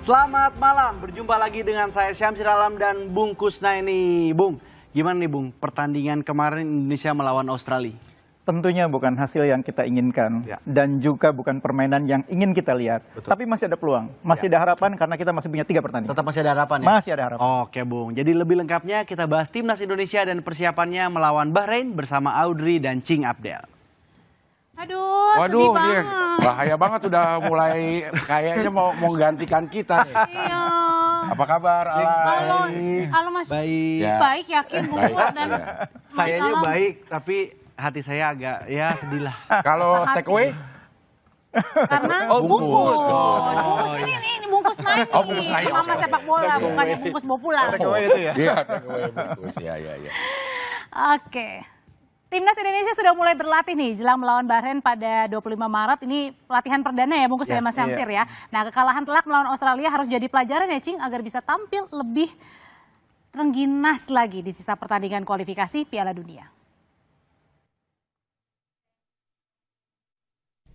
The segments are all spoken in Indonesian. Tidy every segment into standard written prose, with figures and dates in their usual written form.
Selamat malam, berjumpa lagi dengan saya Syamsir Alam dan Bung Kusnaini. Bung, gimana nih Bung pertandingan kemarin Indonesia melawan Australia? Tentunya bukan hasil yang kita inginkan dan juga bukan permainan yang ingin kita lihat. Betul. Tapi masih ada peluang, masih ada harapan karena kita masih punya 3 pertandingan. Tetap masih ada harapan ya? Masih ada harapan. Oke Bung, jadi lebih lengkapnya kita bahas Timnas Indonesia dan persiapannya melawan Bahrain bersama Audrey dan Cing Abdel. Aduh, waduh, sedih banget. Bahaya banget udah mulai kayaknya mau menggantikan kita nih. Iya. Apa kabar, Ala? Halo Mas. Baik. Ya. Baik, yakin bungkus dan Sayanya Alam. baik, tapi hati saya agak ya sedih lah. Kalau take away? Karena Oh, bungkus. Bungkus ini bungkus naik nih. Oh, bungkus naik, Mama oke. sepak bola, bukannya bungkus bawa pulang. Take away itu ya. Iya, take away bungkus. Iya. Oke. Timnas Indonesia sudah mulai berlatih nih jelang melawan Bahrain pada 25 Maret. Ini pelatihan perdana ya bungkus ya Mas Syamsir ya. Nah, kekalahan telak melawan Australia harus jadi pelajaran ya Cing agar bisa tampil lebih terengginas lagi di sisa pertandingan kualifikasi Piala Dunia.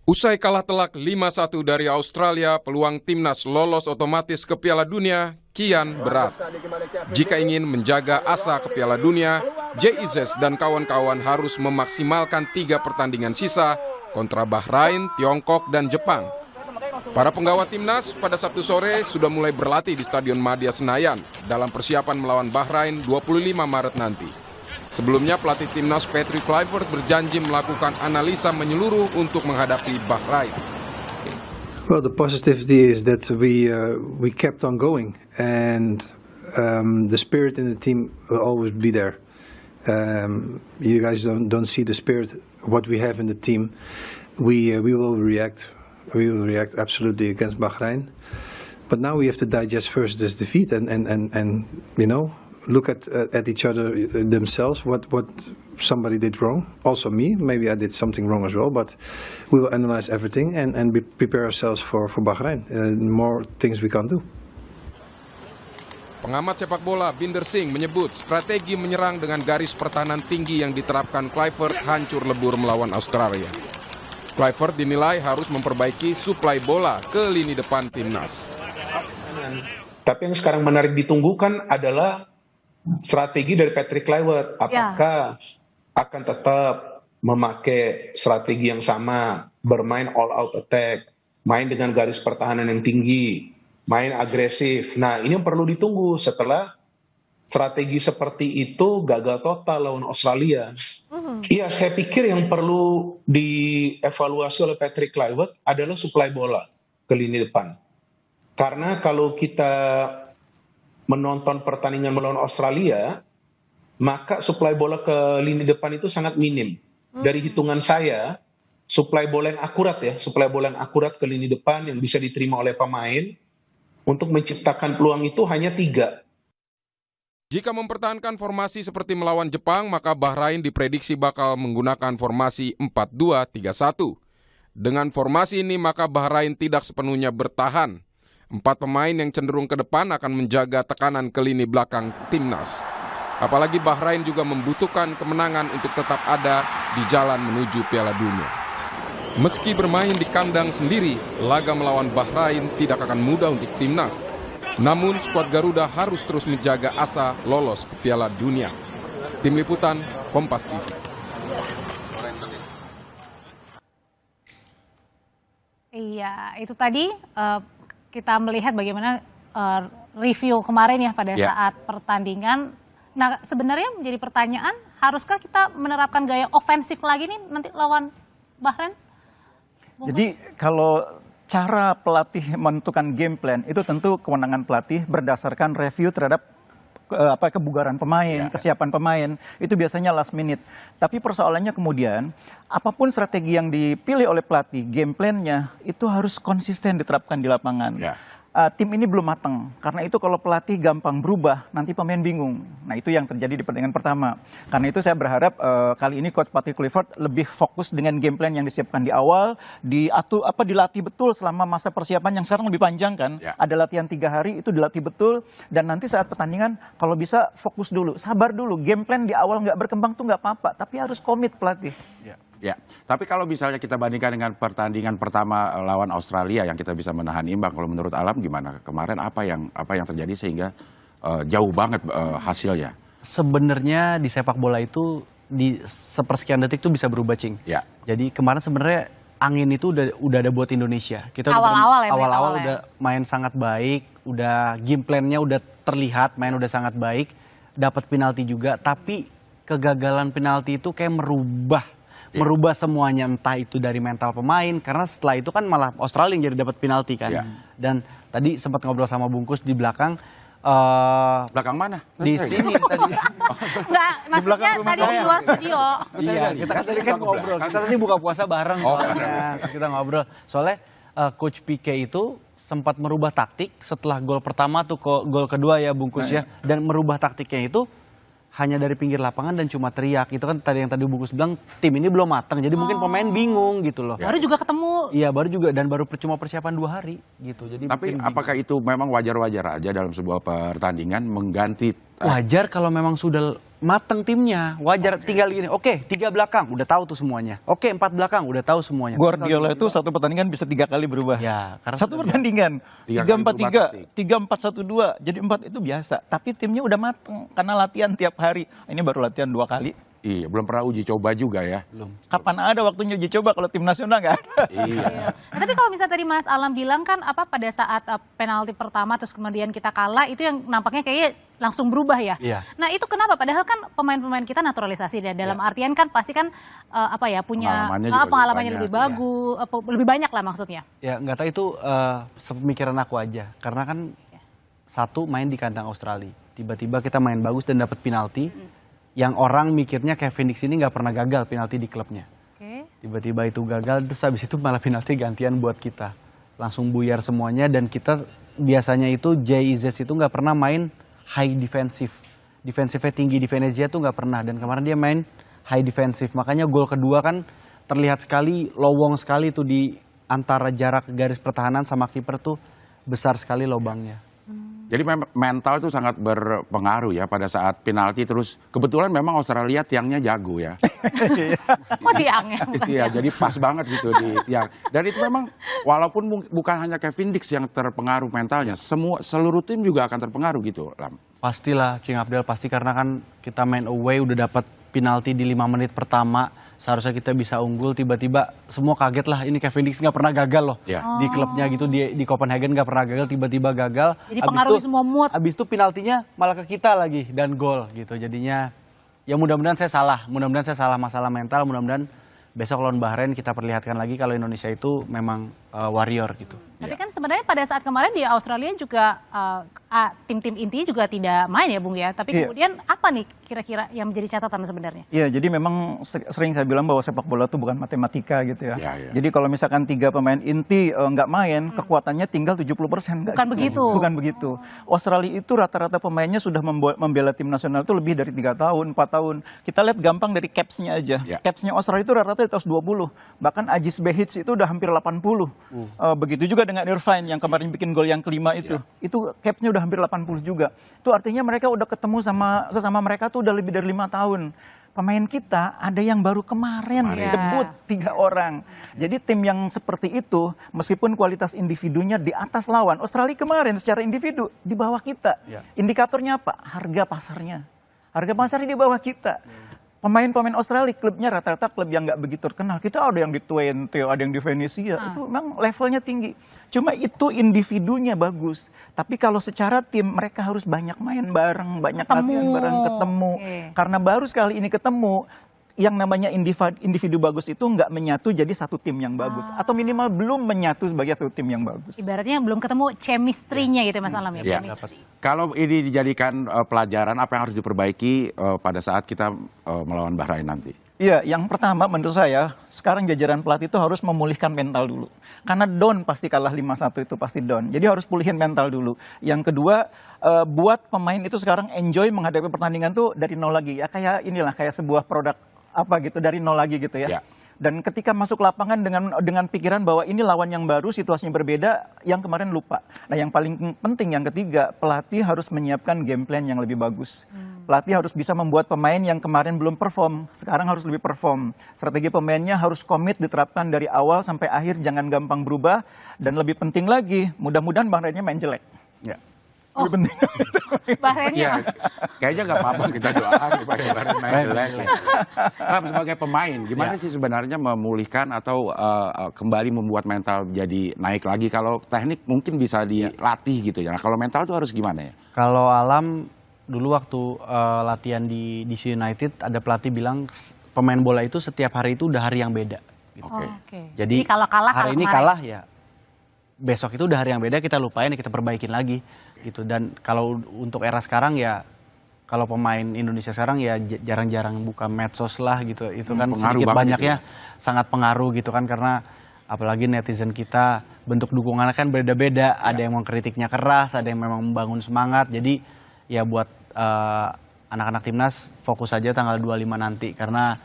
Usai kalah telak 5-1 dari Australia, peluang timnas lolos otomatis ke Piala Dunia kian berat. Jika ingin menjaga asa ke Piala Dunia, JIZ dan kawan-kawan harus memaksimalkan 3 pertandingan sisa kontra Bahrain, Tiongkok, dan Jepang. Para penggawa timnas pada Sabtu sore sudah mulai berlatih di Stadion Madia Senayan dalam persiapan melawan Bahrain 25 Maret nanti. Sebelumnya pelatih timnas Patrick Kluivert berjanji melakukan analisa menyeluruh untuk menghadapi Bahrain. Well, the positivity is that we kept on going, and the spirit in the team will always be there. You guys don't see the spirit what we have in the team. We will react. We will react absolutely against Bahrain, but now we have to digest first this defeat and you know. Look at each other themselves, what somebody did wrong, also me, maybe I did something wrong as well, but we will analyze everything and prepare ourselves for Bahrain. More things we can do. Pengamat sepak bola Binder Singh menyebut strategi menyerang dengan garis pertahanan tinggi yang diterapkan Kluivert hancur lebur melawan Australia. Kluivert dinilai harus memperbaiki suplai bola ke lini depan timnas. Tapi yang sekarang menarik ditunggukan adalah strategi dari Patrick Kluivert, apakah akan tetap memakai strategi yang sama, bermain all out attack, main dengan garis pertahanan yang tinggi, main agresif. Nah, ini yang perlu ditunggu setelah strategi seperti itu gagal total lawan Australia. Iya, saya pikir yang perlu dievaluasi oleh Patrick Kluivert adalah suplai bola ke lini depan. Karena kalau kita menonton pertandingan melawan Australia, maka suplai bola ke lini depan itu sangat minim. Dari hitungan saya, suplai bola yang akurat ke lini depan yang bisa diterima oleh pemain untuk menciptakan peluang itu hanya 3. Jika mempertahankan formasi seperti melawan Jepang, maka Bahrain diprediksi bakal menggunakan formasi 4-2-3-1. Dengan formasi ini, maka Bahrain tidak sepenuhnya bertahan. 4 pemain yang cenderung ke depan akan menjaga tekanan ke lini belakang timnas. Apalagi Bahrain juga membutuhkan kemenangan untuk tetap ada di jalan menuju Piala Dunia. Meski bermain di kandang sendiri, laga melawan Bahrain tidak akan mudah untuk timnas. Namun skuad Garuda harus terus menjaga asa lolos ke Piala Dunia. Tim Liputan, Kompas TV. Iya, itu tadi kita melihat bagaimana review kemarin ya pada saat pertandingan. Nah, sebenarnya menjadi pertanyaan, haruskah kita menerapkan gaya ofensif lagi nih nanti lawan Bahrain? Jadi kalau cara pelatih menentukan game plan itu tentu kewenangan pelatih berdasarkan review terhadap kebugaran pemain, kesiapan pemain, itu biasanya last minute. Tapi persoalannya kemudian, apapun strategi yang dipilih oleh pelatih, game plan-nya itu harus konsisten diterapkan di lapangan. Tim ini belum matang, karena itu kalau pelatih gampang berubah, nanti pemain bingung. Nah, itu yang terjadi di pertandingan pertama. Karena itu saya berharap kali ini Coach Patrick Kluivert lebih fokus dengan game plan yang disiapkan di awal, dilatih betul selama masa persiapan yang sekarang lebih panjang kan. Ada latihan 3 hari, itu dilatih betul, dan nanti saat pertandingan kalau bisa fokus dulu, sabar dulu. Game plan di awal nggak berkembang tuh nggak apa-apa, tapi harus komit pelatih. Ya, tapi kalau misalnya kita bandingkan dengan pertandingan pertama lawan Australia yang kita bisa menahan imbang, kalau menurut Alam gimana? Kemarin apa yang terjadi sehingga jauh banget hasilnya? Sebenarnya di sepak bola itu di sepersekian detik tuh bisa berubah, Cing. Ya. Jadi kemarin sebenarnya angin itu udah ada buat Indonesia. Kita Awal-awal ya, awal-awal awal ya. udah main sangat baik, udah game plan-nya udah terlihat, main udah sangat baik, dapat penalti juga, tapi kegagalan penalti itu kayak merubah semuanya, entah itu dari mental pemain, karena setelah itu kan malah Australia yang jadi dapat penalti kan. Dan tadi sempat ngobrol sama Bungkus di belakang. Belakang mana? Di sini tadi. Enggak, maksudnya tadi di luar studio. Iya, kita kan tadi kan ngobrol. Kita tadi buka puasa bareng soalnya. Kita ngobrol. Soalnya Coach Pique itu sempat merubah taktik setelah gol pertama tuh gol kedua ya Bungkus ya. Dan merubah taktiknya itu hanya dari pinggir lapangan dan cuma teriak. Itu kan tadi yang tadi Bungkus bilang tim ini belum matang. Jadi mungkin pemain bingung gitu loh. Baru juga ketemu. Iya, baru juga dan baru cuma persiapan 2 hari gitu. Jadi Tapi mungkin apakah itu memang wajar-wajar aja dalam sebuah pertandingan mengganti wajar kalau memang sudah mateng timnya, wajar. Tinggal gini, oke 3 belakang udah tahu tuh semuanya, oke 4 belakang udah tahu semuanya. Guardiola itu satu pertandingan bisa 3 kali berubah. Ya, karena Satu pertandingan 3-4-3, 3-4-1-2, jadi 4 itu biasa. Tapi timnya udah mateng karena latihan tiap hari. Ini baru latihan 2 kali. Iya, belum pernah uji coba juga ya. belum. Kapan ada waktunya uji coba kalau tim nasional nggak ada? Iya. Nah, tapi kalau misalnya tadi Mas Alam bilang kan pada saat penalti pertama terus kemudian kita kalah itu yang nampaknya kayaknya langsung berubah ya. Iya. Nah itu kenapa? Padahal kan pemain-pemain kita naturalisasi dan dalam artian kan pasti kan punya Pengalamannya juga pengalamannya lebih lebih banyak, bagus, lebih banyak lah maksudnya. Ya nggak tahu itu sepemikiran aku aja, karena kan satu main di kandang Australia, tiba-tiba kita main bagus dan dapat penalti. Yang orang mikirnya Kevin Dix ini nggak pernah gagal penalti di klubnya. Oke. Tiba-tiba itu gagal, terus habis itu malah penalti gantian buat kita. Langsung buyar semuanya dan kita biasanya itu JIZ itu nggak pernah main high defensive. Defensifnya tinggi di Venezia tuh nggak pernah. Dan kemarin dia main high defensive. Makanya gol kedua kan terlihat sekali, lowong sekali tuh di antara jarak garis pertahanan sama kiper tuh besar sekali lobangnya. Jadi mental itu sangat berpengaruh ya pada saat penalti, terus kebetulan memang Australia tiangnya jago ya. Oh tiangnya. Iya, jadi pas banget gitu di tiang. Dan itu memang walaupun bukan hanya Kevin Dix yang terpengaruh mentalnya, seluruh tim juga akan terpengaruh gitu, Lam. Pastilah Cing Abdel, pasti karena kan kita main away udah dapat penalti di 5 menit pertama, seharusnya kita bisa unggul, tiba-tiba semua kaget lah, ini Kevin Dix nggak pernah gagal loh di klubnya gitu, di Copenhagen nggak pernah gagal, tiba-tiba gagal. Jadi pengaruhi semua mood. Abis itu penaltinya malah ke kita lagi dan gol gitu, jadinya ya mudah-mudahan saya salah masalah mental, mudah-mudahan besok lawan Bahrain kita perlihatkan lagi kalau Indonesia itu memang warrior gitu. Tapi kan sebenarnya pada saat kemarin di Australia juga tim-tim inti juga tidak main ya Bung ya. Tapi kemudian apa nih kira-kira yang menjadi catatan sebenarnya? Iya, jadi memang sering saya bilang bahwa sepak bola itu bukan matematika gitu ya. Ya. Jadi kalau misalkan 3 pemain inti nggak main, kekuatannya tinggal 70%. Bukan begitu. Bukan begitu. Australia itu rata-rata pemainnya sudah membela tim nasional itu lebih dari 3 tahun, 4 tahun. Kita lihat gampang dari caps-nya aja. Caps-nya Australia itu rata-rata di atas 20. Bahkan Ajis Behich itu udah hampir 80. Begitu juga dengan Irfan yang kemarin bikin gol yang kelima itu. Itu capnya udah hampir 80 juga. Itu artinya mereka udah ketemu sesama mereka tuh udah lebih dari 5 tahun. Pemain kita ada yang baru kemarin debut 3 orang. Jadi tim yang seperti itu meskipun kualitas individunya di atas lawan, Australia kemarin secara individu di bawah kita. Indikatornya apa? Harga pasarnya. Harga pasarnya di bawah kita. Pemain-pemain Australia, klubnya rata-rata klub yang nggak begitu terkenal. Kita ada yang di Twente, ada yang di Venezia. Itu memang levelnya tinggi. Cuma itu individunya bagus. Tapi kalau secara tim, mereka harus banyak main bareng, banyak latihan bareng, ketemu. Karena baru sekali ini ketemu, yang namanya individu bagus itu nggak menyatu jadi satu tim yang bagus. Atau minimal belum menyatu sebagai satu tim yang bagus. Ibaratnya belum ketemu chemistry-nya gitu Mas Alam ya. Chemistry. Kalau ini dijadikan pelajaran, apa yang harus diperbaiki pada saat kita melawan Bahrain nanti? Iya, yang pertama menurut saya, sekarang jajaran pelatih itu harus memulihkan mental dulu. Karena down pasti kalah 5-1 itu pasti down. Jadi harus pulihin mental dulu. Yang kedua, buat pemain itu sekarang enjoy menghadapi pertandingan tuh dari nol lagi. Ya kayak inilah, kayak sebuah produk apa gitu, dari nol lagi gitu ya. Dan ketika masuk lapangan dengan pikiran bahwa ini lawan yang baru, situasinya berbeda, yang kemarin lupa. Nah, yang paling penting yang ketiga, pelatih harus menyiapkan game plan yang lebih bagus. Pelatih harus bisa membuat pemain yang kemarin belum perform, sekarang harus lebih perform. Strategi pemainnya harus komit diterapkan dari awal sampai akhir, jangan gampang berubah. Dan lebih penting lagi, mudah-mudahan Bahrainnya main jelek. Ya. Lebih penting. Bahrainnya. Iya, kayaknya nggak apa-apa kita doakan supaya Bahrain main jelek. Nah, sebagai pemain, gimana sih sebenarnya memulihkan atau kembali membuat mental jadi naik lagi? Kalau teknik mungkin bisa dilatih gitu ya. Nah, kalau mental tuh harus gimana ya? Kalau Alam dulu waktu latihan di DC United ada pelatih bilang pemain bola itu setiap hari itu udah hari yang beda. Gitu. Oke. Jadi kalau kalah hari ini kemarin. kalah ya besok itu udah hari yang beda, kita lupain ya kita perbaikin lagi gitu. Dan kalau untuk era sekarang ya kalau pemain Indonesia sekarang ya jarang-jarang buka medsos lah gitu. Itu kan sedikit banyaknya sangat pengaruh gitu kan, karena apalagi netizen kita bentuk dukungannya kan beda-beda. Ada yang mengkritiknya keras, ada yang memang membangun semangat. Jadi ya buat anak-anak timnas fokus aja tanggal 25 nanti, karena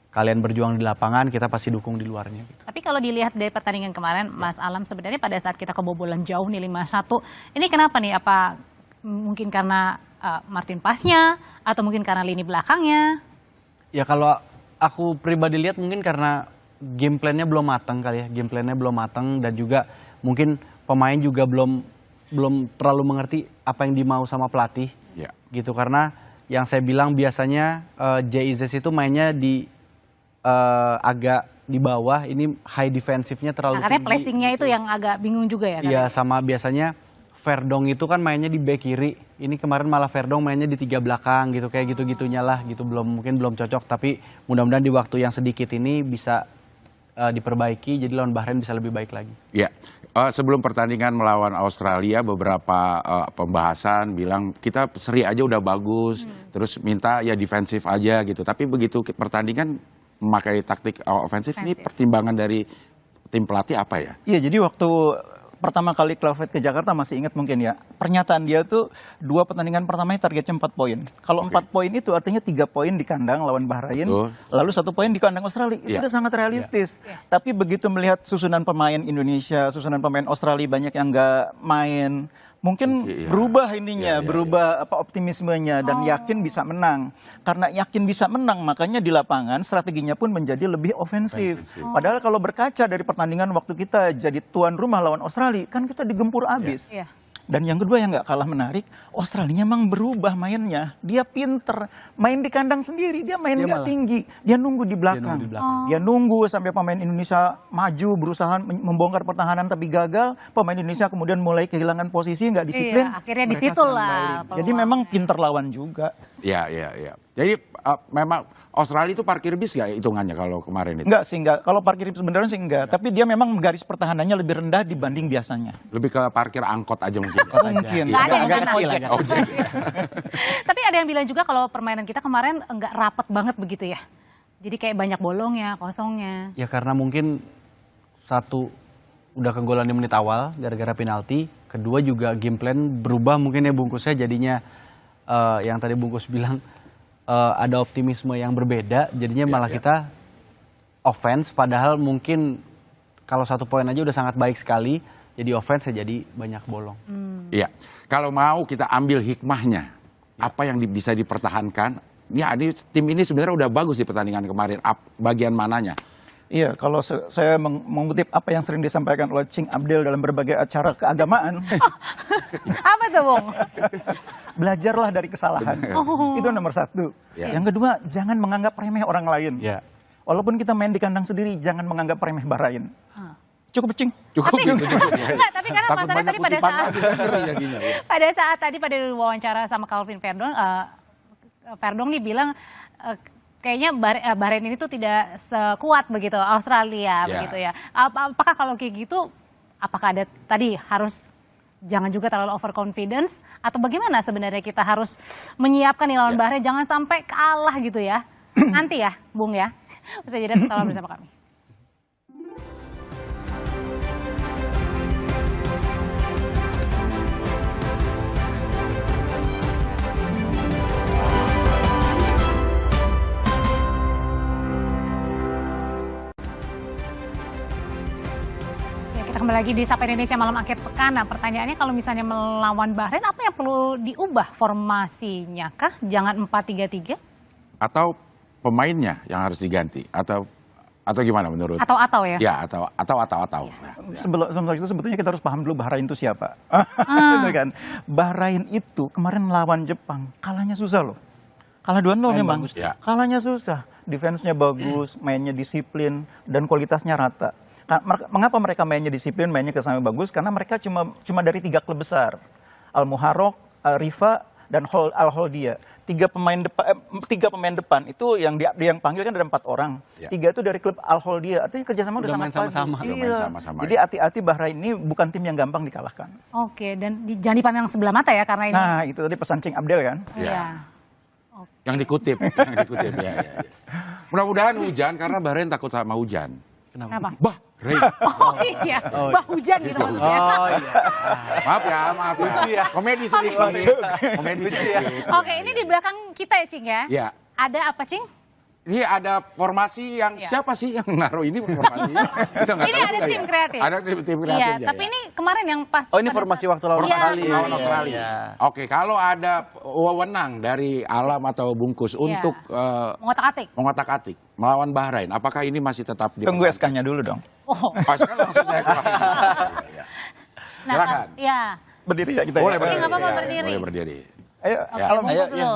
kalian berjuang di lapangan, kita pasti dukung di luarnya gitu. Tapi kalau dilihat dari pertandingan kemarin, Mas Alam, sebenarnya pada saat kita kebobolan jauh nih 5-1, ini kenapa nih? Apa mungkin karena Martin Pasnya atau mungkin karena lini belakangnya? Ya kalau aku pribadi lihat mungkin karena game plan-nya belum matang kali ya. Game plan-nya belum matang dan juga mungkin pemain juga belum terlalu mengerti apa yang dimau sama pelatih. Ya. Gitu, karena yang saya bilang biasanya JIZ itu mainnya di agak di bawah, ini high defensifnya terlalu Katanya tinggi. placing-nya itu yang agak bingung juga ya? Iya, sama biasanya Verdong itu kan mainnya di bek kiri. Ini kemarin malah Verdong mainnya di 3 belakang gitu, kayak gitu-gitunya lah gitu. Mungkin belum cocok, tapi mudah-mudahan di waktu yang sedikit ini bisa diperbaiki, jadi lawan Bahrain bisa lebih baik lagi. Ya, sebelum pertandingan melawan Australia beberapa pembahasan bilang kita seri aja udah bagus, terus minta ya defensif aja gitu. Tapi begitu pertandingan memakai taktik ofensif, ini pertimbangan dari tim pelatih apa ya? Iya, jadi waktu pertama kali Kluivert ke Jakarta masih ingat mungkin ya, pernyataan dia tuh 2 pertandingan pertamanya targetnya 4 poin. Kalau 4 poin itu artinya 3 poin di kandang lawan Bahrain, lalu 1 poin di kandang Australia. Itu udah sangat realistis. Tapi begitu melihat susunan pemain Indonesia, susunan pemain Australia banyak yang nggak main, mungkin berubah ininya, berubah optimismenya dan yakin bisa menang. Karena yakin bisa menang, makanya di lapangan strateginya pun menjadi lebih ofensif. Padahal kalau berkaca dari pertandingan waktu kita jadi tuan rumah lawan Australia, kan kita digempur abis. Dan yang kedua yang nggak kalah menarik, Australia memang berubah mainnya. Dia pinter, main di kandang sendiri, dia main nggak tinggi, dia nunggu di belakang. Dia nunggu sampai pemain Indonesia maju, berusaha membongkar pertahanan tapi gagal. Pemain Indonesia kemudian mulai kehilangan posisi, nggak disiplin. Iya, akhirnya di situ lah. Jadi memang pinter lawan juga. Ya. Jadi memang Australia itu parkir bis nggak hitungannya kalau kemarin itu? Enggak sih, enggak. Kalau parkir sebenarnya sih enggak. Tapi dia memang garis pertahanannya lebih rendah dibanding biasanya. Lebih ke parkir angkot aja mungkin. Mungkin. Nggak ada Agak yang kecil, kena. agak Tapi ada yang bilang juga kalau permainan kita kemarin enggak rapet banget begitu ya. Jadi kayak banyak bolongnya, kosongnya. Ya karena mungkin satu udah kegolan di menit awal gara-gara penalti, kedua juga game plan berubah mungkin ya bungkusnya, jadinya yang tadi bungkus bilang ada optimisme yang berbeda, jadinya malah kita offense, padahal mungkin kalau 1 poin aja udah sangat baik sekali, jadi offense ya jadi banyak bolong. Iya, kalau mau kita ambil hikmahnya, apa yang bisa dipertahankan? Ya, ini tim ini sebenarnya udah bagus di pertandingan kemarin. Bagian mananya? Iya, kalau saya mengutip apa yang sering disampaikan oleh Cing Abdel dalam berbagai acara keagamaan. Apa tuh, Bung? Belajarlah dari kesalahan. Itu nomor 1. Yang kedua, jangan menganggap remeh orang lain. Walaupun kita main di kandang sendiri, jangan menganggap remeh Bahrain. Cukup, Cing. Cukup. Enggak, tapi karena masalahnya tadi pada saat tadi pada wawancara sama Calvin Verdong, Verdong nih bilang kayaknya Bahrain ini tuh tidak sekuat begitu Australia begitu ya. Apakah kalau kayak gitu, apakah ada tadi harus jangan juga terlalu overconfidence atau bagaimana sebenarnya kita harus menyiapkan nih lawan Bahrain jangan sampai kalah gitu ya. Nanti ya, Bung ya. Bisa jadi tetap bersama kami. kembali lagi di Sapa Indonesia Malam Akhir Pekan. Nah, pertanyaannya kalau misalnya melawan Bahrain, apa yang perlu diubah formasinya kah? Jangan 4-3-3? Atau pemainnya yang harus diganti? Atau gimana menurut? Atau ya? Ya, atau. Nah. Sebelum itu sebetulnya kita harus paham dulu Bahrain itu siapa. Gitu kan. Bahrain itu kemarin melawan Jepang, kalahnya susah loh. Kalah 2-0 memang. bagus, ya. Kalahnya susah. Defense-nya bagus, mainnya disiplin, dan kualitasnya rata. Mengapa mereka mainnya disiplin, mainnya kesannya bagus? Karena mereka cuma dari 3 klub besar. Al-Muharraq, Al-Rifa, dan Al-Holdia. 3 pemain depan itu yang panggil kan ada 4 orang. Ya. 3 itu dari klub Al-Holdia. Artinya kerjasama udah main sangat sama-sama. bagus. Udah main sama-sama, Jadi hati-hati, Bahrain ini bukan tim yang gampang dikalahkan. Oke, dan jangan dipandang sebelah mata ya karena ini. Nah, itu tadi pesan Cing Abdel kan. Iya. Yang dikutip ya. Mudah-mudahan hujan karena Bahrain takut sama hujan. Kenapa? Bahrain. Oh iya, bah hujan gitu maksudnya. Oh iya. Maaf ya. Lucu ya. Komedi sedikit. Komedi sedikit. Oke, ini di belakang kita ya, Cing ya? Ya. Ada apa, Cing? Ini ada formasi yang Ya. siapa sih yang naruh ini formasinya? Kita nggak Ini tahu ada juga tim ya. kreatif. Ada tim kreatif. Iya, ya, tapi ya. ini kemarin yang pas. Oh, ini pada formasi saat- waktu lawan Iya, Australia. Lawan iya. Australia. Iya. Oke, kalau ada wewenang dari Alam atau Bungkus untuk mengotak-atik melawan Bahrain, apakah ini masih tetap Tunggu SK-nya dulu dong. Oh. Pas kan langsung saya keluarin. Ya. Nah, Silakan. ya. Berdiri ya kita. Boleh ya? berdiri. nggak apa-apa ya, berdiri. Boleh berdiri. Ayo, Ya. Alam. Bungkus Ayo, dulu. ya,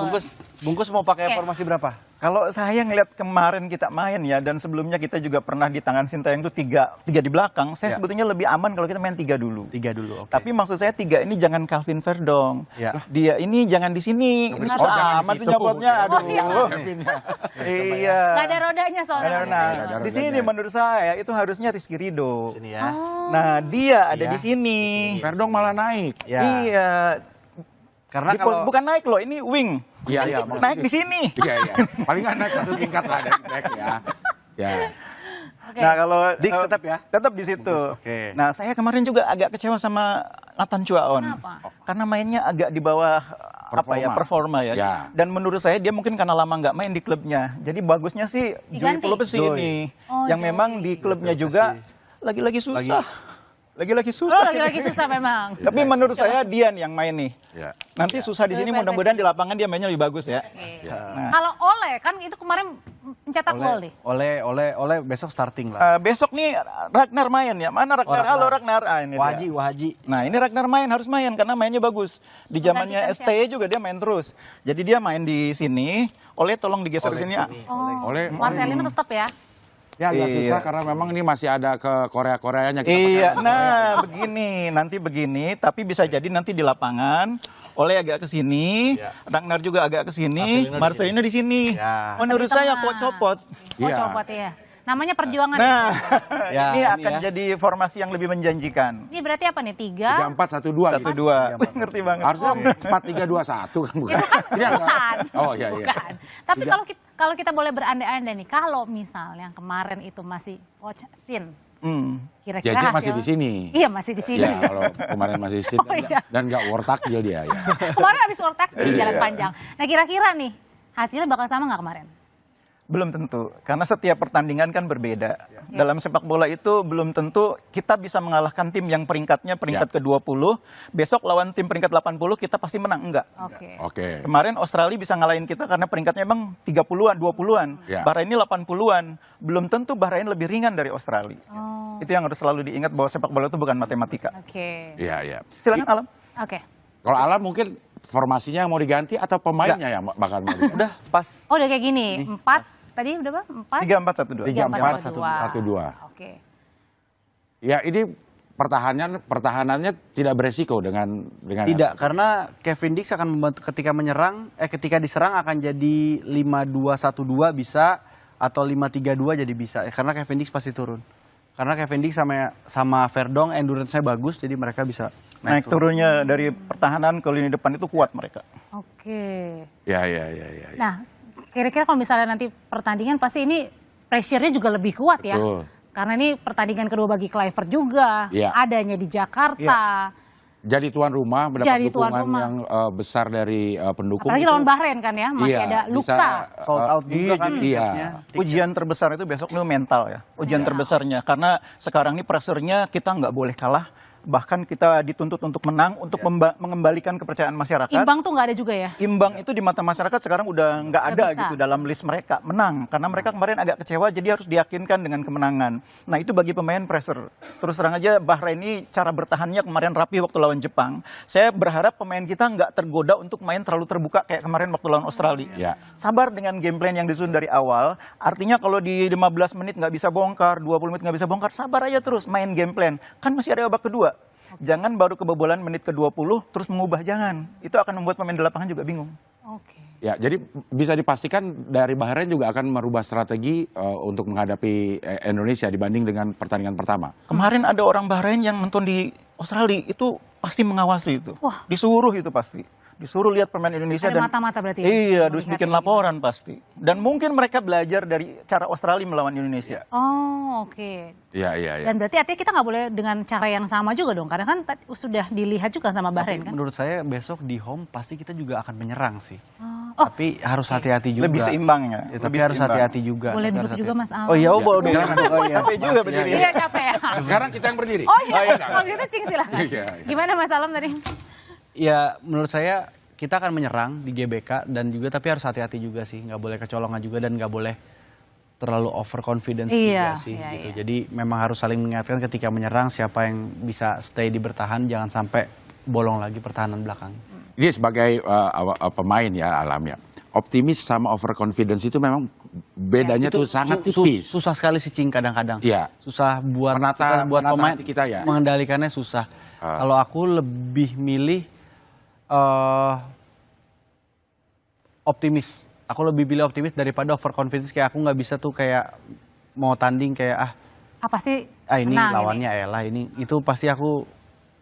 bungkus mau pakai Oke. formasi berapa? Kalau saya ngeliat kemarin kita main ya, dan sebelumnya kita juga pernah di tangan Sintayong itu tiga di belakang. Saya Ya. sebetulnya lebih aman kalau kita main 3 dulu. 3 dulu, oke. Tapi maksud saya 3 ini jangan Calvin Verdong. Ya. Dia ini jangan di sini. Ini susah jangan di amat situ. sih nyopotnya. Aduh. Oh, iya. Iya. Nggak ada rodanya soalnya. Nah, Nggak ada di sini rodanya. menurut saya itu harusnya Rizky Ridho. Sini ya. Nah, dia ada Iya. di sini. Verdong malah naik. Ya. Iya. Karena kalau Bukan naik loh, ini wing. Iya, Naik di sini. Iya. Paling nggak naik 1 tingkat lah dari back ya. Ya. Oke. Nah, kalau Dix tetap ya? Tetap di situ. Oke. Nah, saya kemarin juga agak kecewa sama Nathan Chuaon. Kenapa? Karena mainnya agak di bawah performa ya. Ya. Dan menurut saya dia mungkin karena lama nggak main di klubnya. Jadi bagusnya sih Joey Diganti? Pelopesi ini. Oh, yang Joey. memang di klubnya juga lagi-lagi susah. Lagi-lagi Oh, susah. lagi-lagi susah memang. Tapi menurut saya Dian yang main nih. Ya. Nanti susah di sini, Joey mudah-mudahan di lapangan dia mainnya lebih bagus ya. Oke. Kalau Ole kan itu kemarin mencetak gol nih. oleh besok starting lah. Besok nih Ragnar main ya. Mana Ragnar? Ragnar. Halo Ragnar. Ah, ini dia. Wahaji. Nah, ini Ragnar harus main karena mainnya bagus. Di zamannya Menggantikan STY juga dia main terus. Jadi dia main di sini. Oleh tolong digeser ke sini. Oh, Oleh- Marcelino tetap ya. Ya agak Iya. susah karena memang ini masih ada ke Korea-Koreanya. Kita Iya, pakai nah nanti begini, tapi bisa jadi nanti di lapangan Oleh agak ke sini, Ragnar juga agak ke sini, Marcelino di sini. Ya. Menurut Di saya tengah. kok copot. Oh, Iya. copot ya. Namanya perjuangan. Nah, Ya, ini ini akan ya. jadi formasi yang lebih menjanjikan. Ini berarti apa nih? 3. 3-4-1-2 gitu. 1-2. Ngerti banget. Harusnya 4-3-2-1 kan bukan? Ini agak- Bukan. Oh iya. Bukan. Tapi kalau kita boleh berandai-andai nih, kalau misalnya kemarin itu masih Coach Shin, kira-kira Ya, dia hasil- masih di sini. Iya, masih di sini. Ya, kalau kemarin masih sit Oh, iya. dan nggak war takjil dia ya. Kemarin habis world tag di Iya. jalan panjang. Nah, kira-kira nih hasilnya bakal sama nggak kemarin? Belum tentu, karena setiap pertandingan kan berbeda. Dalam sepak bola itu belum tentu kita bisa mengalahkan tim yang peringkatnya peringkat ke-20. Besok lawan tim peringkat 80 kita pasti menang, enggak. Oke. Oke. Kemarin Australia bisa ngalahin kita karena peringkatnya emang 30-an, 20-an. Ya. Bahrain ini 80-an. Belum tentu Bahrain lebih ringan dari Australia. Oh, Itu yang harus selalu diingat bahwa sepak bola itu bukan matematika. oke. Iya. Silakan Alam. Oke. Kalau Alam mungkin formasinya mau diganti atau pemainnya yang bakal mau diganti? Udah pas. Oh, udah kayak gini. 4 tadi udah berapa? 4? 3-4-1-2. 3-4-1-2. 3-4-1-2. Oke. Ya ini pertahanannya tidak beresiko dengan Tidak, karena Kevin Dix akan membantu ketika diserang akan jadi 5-2-1-2 bisa atau 5-3-2 jadi bisa. Karena Kevin Dix pasti turun. Karena Kevin Dix sama Verdong endurance-nya bagus jadi mereka bisa Naik turunnya dari pertahanan ke lini depan itu kuat mereka. Oke. Ya. Nah, kira-kira kalau misalnya nanti pertandingan pasti ini pressure-nya juga lebih kuat ya. Betul. Karena ini pertandingan kedua bagi Kluivert juga. Iya. Adanya di Jakarta. Jadi tuan rumah mendapat Jadi tuan dukungan rumah. yang besar dari pendukung. Apalagi itu- lawan Bahrain kan ya, masih Iya, ada bisa, luka. Sold out juga kan Iya. tiketnya. Ujian terbesar itu besok itu mental ya, ujian terbesarnya. Karena sekarang ini pressure-nya kita nggak boleh kalah, bahkan kita dituntut untuk menang, untuk mengembalikan kepercayaan masyarakat. Imbang tuh nggak ada juga ya? Imbang itu di mata masyarakat sekarang udah nggak ada bisa. gitu dalam list mereka menang, karena mereka kemarin agak kecewa, jadi harus diyakinkan dengan kemenangan. Nah itu bagi pemain pressure. Terus terang aja Bahrain ini cara bertahannya kemarin rapi waktu lawan Jepang. Saya berharap pemain kita nggak tergoda untuk main terlalu terbuka kayak kemarin waktu lawan Australia. Ya. Sabar dengan game plan yang disusun dari awal. Artinya kalau di 15 menit nggak bisa bongkar, 20 menit nggak bisa bongkar, sabar aja terus main game plan. Kan masih ada babak kedua. Jangan baru kebobolan menit ke-20 terus mengubah, jangan. Itu akan membuat pemain di lapangan juga bingung. Oke. Ya, jadi bisa dipastikan dari Bahrain juga akan merubah strategi untuk menghadapi Indonesia dibanding dengan pertandingan pertama. Kemarin ada orang Bahrain yang nonton di Australia, itu pasti mengawasi itu. Wah. Disuruh itu pasti. Disuruh lihat pemain Indonesia. Ada mata-mata berarti ya? Iya, terus Melihat bikin kayak laporan pasti. Dan mungkin mereka belajar dari cara Australia melawan Indonesia. Oh, oke. Iya, iya, iya. Dan berarti artinya kita nggak boleh dengan cara yang sama juga dong, karena kan sudah dilihat juga sama Bahrain kan? Menurut saya besok di home pasti kita juga akan menyerang sih. Oh, Tapi harus hati-hati juga. Lebih seimbang ya. Ya, tapi lebih harus seimbang. hati-hati juga. boleh Tapi duduk harus juga hati-hati. Mas Al. Oh iya, oh boleh duduk. Silakan. Oh iya. Capek juga berdiri. Iya capek ya. Sekarang kita yang berdiri. Oh iya, kalau gitu Cing silakan. Iya, iya. Gimana Mas Alam tadi? Ya menurut saya kita akan menyerang di GBK dan juga tapi harus hati-hati juga sih, nggak boleh kecolongan juga dan nggak boleh terlalu overconfidence Iya, juga sih iya, gitu. iya. Jadi memang harus saling mengingatkan ketika menyerang siapa yang bisa stay di bertahan, jangan sampai bolong lagi pertahanan belakang. Dia sebagai pemain ya Alam ya. Optimis sama overconfidence itu memang bedanya tuh sangat tipis. Susah sekali sih Cing kadang-kadang. Iya. Susah buat Menata pemain hati kita ya. mengendalikannya susah. Kalau aku lebih milih optimis. Aku lebih pilih optimis daripada overconfidence, kayak aku nggak bisa tuh kayak mau tanding kayak Apa sih? ini menang lawannya elah ini itu pasti aku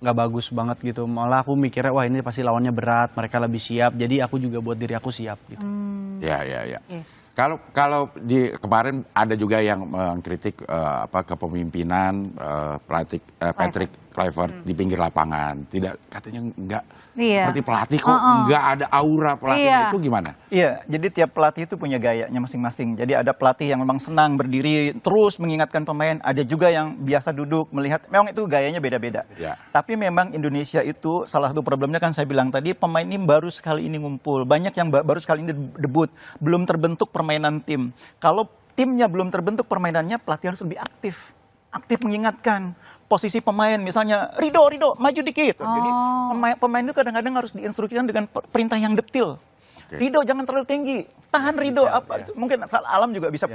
nggak bagus banget gitu. Malah aku mikirnya wah ini pasti lawannya berat, mereka lebih siap. Jadi aku juga buat diri aku siap gitu. Ya, ya, ya. Oke. Kalau di kemarin ada juga yang mengkritik kepemimpinan pelatih Patrick Kluivert di pinggir lapangan. Tidak, katanya enggak Iya. seperti pelatih kok enggak ada aura pelatih. Iya. Itu gimana? Iya, jadi tiap pelatih itu punya gayanya masing-masing. Jadi ada pelatih yang memang senang berdiri terus mengingatkan pemain, ada juga yang biasa duduk melihat. Memang itu gayanya beda-beda. Ya. Tapi memang Indonesia itu salah satu problemnya kan saya bilang tadi, pemain ini baru sekali ini ngumpul. Banyak yang baru sekali ini debut, belum terbentuk permainan tim. Kalau timnya belum terbentuk permainannya, pelatih harus lebih aktif. Aktif mengingatkan posisi pemain, misalnya Rido maju dikit. Jadi pemain itu kadang-kadang harus diinstruksikan dengan perintah yang detil. Rido jangan terlalu tinggi, tahan Rido. Mungkin Alam juga bisa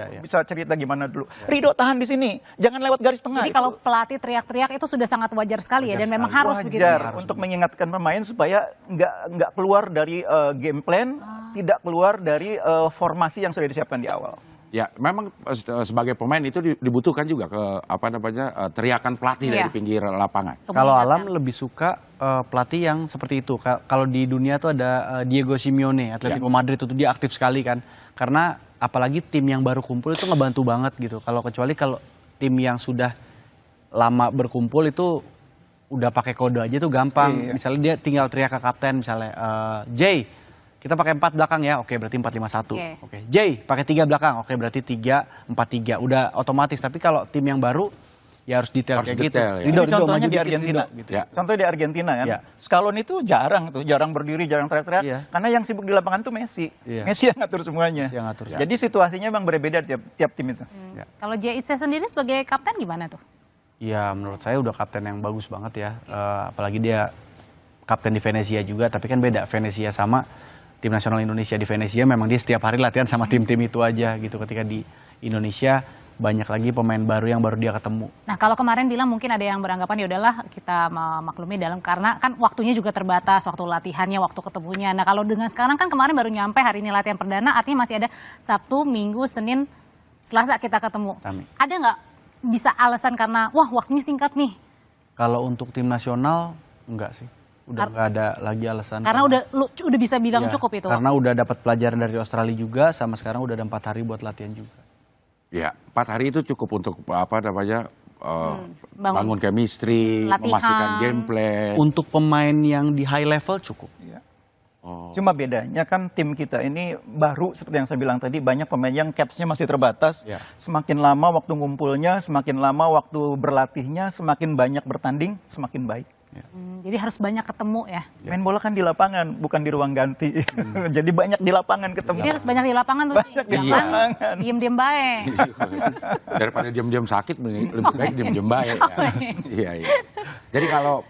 cerita gimana dulu. Rido tahan di sini, jangan lewat garis tengah. Jadi kalau pelatih teriak-teriak itu sudah sangat wajar sekali ya, dan memang harus begitu. Wajar untuk mengingatkan pemain supaya nggak keluar dari game plan, tidak keluar dari formasi yang sudah disiapkan di awal. Ya, memang sebagai pemain itu dibutuhkan juga teriakan pelatih dari pinggir lapangan. Kalau Alam lebih suka pelatih yang seperti itu. Kalau di dunia tuh ada Diego Simeone, Atletico Madrid itu dia aktif sekali kan. Karena apalagi tim yang baru kumpul itu ngebantu banget gitu. Kecuali kalau tim yang sudah lama berkumpul itu udah pakai kode aja tuh gampang. Misalnya dia tinggal teriak ke kapten misalnya Jay, kita pakai 4 belakang ya, oke berarti 4-5-1. Oke. Jay pakai 3 belakang, oke berarti 3-4-3. Udah otomatis. Tapi kalau tim yang baru ya harus detail Harus kayak detail, gitu. ya. Contohnya di Argentina. Gitu. Ya. Contohnya di Argentina kan. Ya. Scaloni itu jarang berdiri, jarang teriak-teriak. Iya. Karena yang sibuk di lapangan tuh Messi. Iya. Messi yang ngatur semuanya. Messi yang ngatur. Jadi situasinya memang berbeda tiap tim itu. Kalau Jay Itse sendiri sebagai kapten gimana tuh? Ya menurut saya udah kapten yang bagus banget ya. Apalagi dia kapten di Venezia juga. Tapi kan beda Venezia sama tim nasional Indonesia. Di Venezia memang dia setiap hari latihan sama tim-tim itu aja gitu. Ketika di Indonesia banyak lagi pemain baru yang baru dia ketemu. Nah kalau kemarin bilang mungkin ada yang beranggapan ya udahlah kita memaklumi dalam karena kan waktunya juga terbatas, waktu latihannya, waktu ketemunya. Nah kalau dengan sekarang kan kemarin baru nyampe hari ini latihan perdana, artinya masih ada Sabtu, Minggu, Senin, Selasa kita ketemu. Ada nggak bisa alasan karena wah waktunya singkat nih? Kalau untuk tim nasional enggak sih. Udah nggak ada lagi alasan. Karena udah bisa bilang cukup itu. Karena udah dapat pelajaran dari Australia juga, sama sekarang udah ada 4 hari buat latihan juga. Ya, 4 hari itu cukup untuk bangun chemistry, Latihan. memastikan gameplay. Untuk pemain yang di high level cukup. Cuma bedanya kan tim kita ini baru seperti yang saya bilang tadi, banyak pemain yang capsnya masih terbatas. Ya. Semakin lama waktu ngumpulnya, semakin lama waktu berlatihnya, semakin banyak bertanding, semakin baik. Jadi harus banyak ketemu ya. Main bola kan di lapangan, bukan di ruang ganti. Jadi banyak di lapangan ketemu. Jadi harus banyak di lapangan tuh. Banyak di lapangan. Diem-diem baik. Daripada diam-diam sakit, lebih baik diam-diam baik. Ya. Iya, iya. Jadi kalau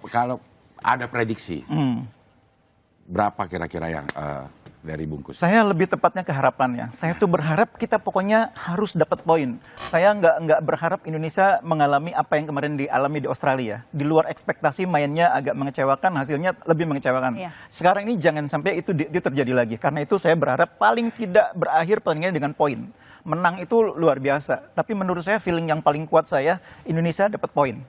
ada prediksi, berapa kira-kira yang dari Bungkus? Saya lebih tepatnya ke harapannya. Saya tuh berharap kita pokoknya harus dapat poin. Saya nggak berharap Indonesia mengalami apa yang kemarin dialami di Australia. Di luar ekspektasi mainnya agak mengecewakan, hasilnya lebih mengecewakan. Iya. Sekarang ini jangan sampai itu terjadi lagi. Karena itu saya berharap paling tidak berakhir pertandingannya dengan poin. Menang itu luar biasa. Tapi menurut saya feeling yang paling kuat saya, Indonesia dapat poin.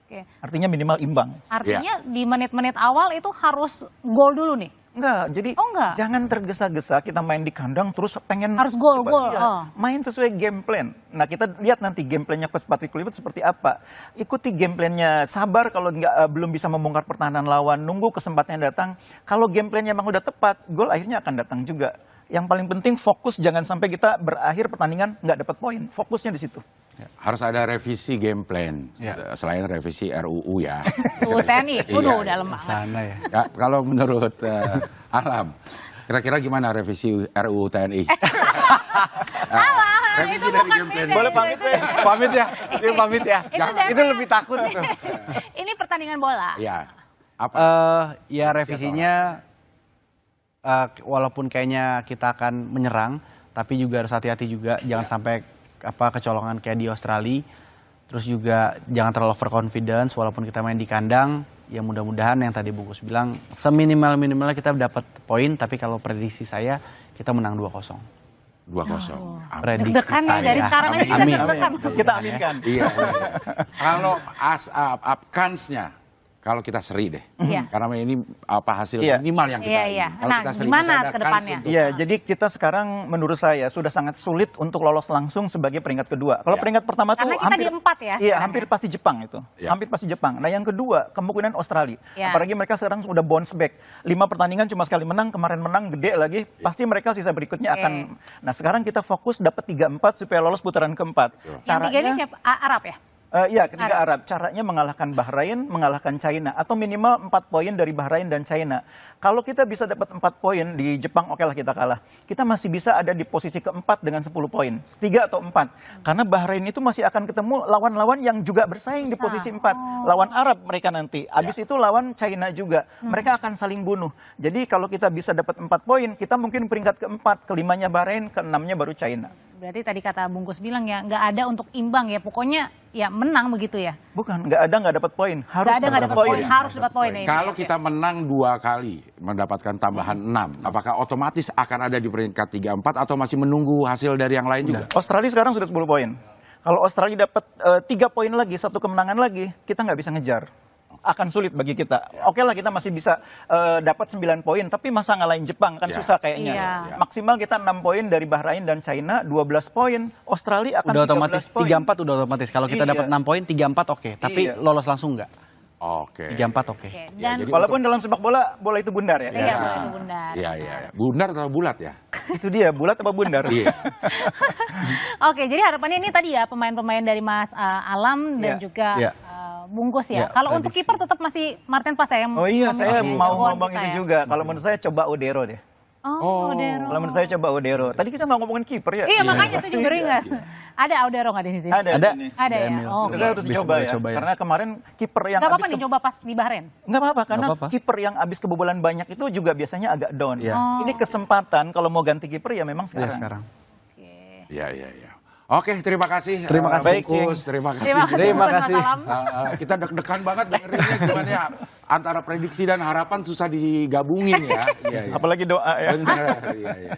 Oke. Artinya minimal imbang. Artinya di menit-menit awal itu harus gol dulu nih. Enggak, jadi Oh, enggak. jangan tergesa-gesa kita main di kandang terus pengen Harus gol, coba, gol, iya, oh. main sesuai game plan. Nah, kita lihat nanti game plan-nya Coach Patrick Kluivert seperti apa. Ikuti game plan-nya, sabar kalau belum bisa membongkar pertahanan lawan, nunggu kesempatannya datang. Kalau game plan-nya emang udah tepat, gol akhirnya akan datang juga. Yang paling penting fokus, jangan sampai kita berakhir pertandingan nggak dapat poin. Fokusnya di situ. Harus ada revisi game plan, selain revisi RUU ya. TNI, udah lemah. Sana ya. Ya, kalau menurut Alam, kira-kira gimana revisi RUU TNI? Revisi itu dari bukan game plan. beda. Boleh pamit saya? Pamit ya, pamit ya. Itu lebih takut itu. Ini pertandingan bola. Ya, apa? Ya revisinya walaupun kayaknya kita akan menyerang, tapi juga harus hati-hati juga, jangan sampai kecolongan kayak di Australia. Terus juga jangan terlalu overconfidence walaupun kita main di kandang. Ya mudah-mudahan yang tadi Bungkus bilang seminimal-minimalnya kita dapat poin, tapi kalau prediksi saya kita menang 2-0. 2-0. Prediksi Deg-degan ya dari sekarang aja kita Amin. deg-degan. Kita aminkan. Iya. Kalau kansnya, kalau kita seri deh, Iya. karena ini hasil Iya. minimal yang kita Iya, ingin. iya. Kalau Nah, kita seri, gimana masih ada ke kans depannya? untuk- Iya, jadi kita sekarang menurut saya sudah sangat sulit untuk lolos langsung sebagai peringkat kedua. Kalau Ya. peringkat pertama tuh Karena kita di 4 ya Iya, sekarang hampir ya. pasti Jepang itu. Ya. Hampir pasti Jepang. Nah, yang kedua kemungkinan Australia. Ya. Apalagi mereka sekarang sudah bounce back. 5 pertandingan cuma sekali menang, kemarin menang gede lagi. Pasti mereka sisa berikutnya Oke. akan. Nah, sekarang kita fokus dapat 3-4 supaya lolos putaran keempat. Yang tiga ini siapa? Arab ya? Iya, ketiga Arab. Caranya mengalahkan Bahrain, mengalahkan China. Atau minimal 4 poin dari Bahrain dan China. Kalau kita bisa dapat 4 poin di Jepang, oke lah kita kalah. Kita masih bisa ada di posisi keempat dengan 10 poin. 3 atau 4. Karena Bahrain itu masih akan ketemu lawan-lawan yang juga bersaing di posisi 4. Lawan Arab mereka nanti. Habis itu lawan China juga. Mereka akan saling bunuh. Jadi kalau kita bisa dapat 4 poin, kita mungkin peringkat keempat. Kelimanya Bahrain, keenamnya baru China. Berarti tadi kata Bungkus bilang ya nggak ada untuk imbang ya, pokoknya ya menang begitu ya. Bukan, nggak dapat poin. Harus Nggak dapat poin, harus dapat poin ya. Kalau Oke. kita menang 2 kali, mendapatkan tambahan 6, apakah otomatis akan ada di peringkat 3-4 atau masih menunggu hasil dari yang lain juga? Australia sekarang sudah 10 poin. Kalau Australia dapat 3 poin lagi, 1 kemenangan lagi, kita nggak bisa ngejar. Akan sulit bagi kita. Oke lah kita masih bisa dapat 9 poin, tapi masa ngalahin Jepang kan Ya. susah kayaknya. Iya. Maksimal kita 6 poin dari Bahrain dan China, 12 poin. Australia akan Udah otomatis 13 poin. 3-4 udah otomatis. Kalau kita Iya. dapat 6 poin 3-4 oke, tapi Iya. lolos langsung enggak? Oke. 3-4 oke. Oke, Ya, dan jadi Walaupun dalam sepak bola, bola itu bundar ya. iya boleh itu bundar. Iya, iya. Bundar atau bulat ya? Itu dia, bulat apa bundar? Iya. Oke, jadi harapannya ini tadi ya pemain-pemain dari Mas Alam dan Iya. juga Iya. Bungkus ya. Iya, Kalau untuk prediksi. kiper tetap masih Martin Paes ya yang Oh iya, saya memiliki mau jagoan ngomong kita itu ya. juga. Kalau menurut saya coba Odero deh. Oh, Audero. Kalau menurut saya coba Odero. Tadi kita nggak ngomongin kiper ya. Iya, makanya saya juga beringat. Ada Audero nggak di sini? Ada. Ada. Sini. Ada ya. Emil. Oh, Menurut saya harus Bisa dicoba ya. coba ya. Karena kemarin kiper yang nggak apa-apa habis nih coba pas di Bahrain. Nggak apa-apa, karena Nggak apa-apa. kiper yang habis kebobolan banyak itu juga biasanya agak down. Iya. Oh. Ini kesempatan kalau mau ganti kiper ya memang Ya sekarang. sekarang. Iya, iya, iya. Oke, terima kasih. Terima kasih, Bungkus. Terima kasih. Terima kasih. Terima Bungkus, kasih. Mas Alam. Kita deg-degan banget dengerinnya gimana ya. Antara prediksi dan harapan susah digabungin ya. Iya, iya. Apalagi doa ya. Benar, iya, iya.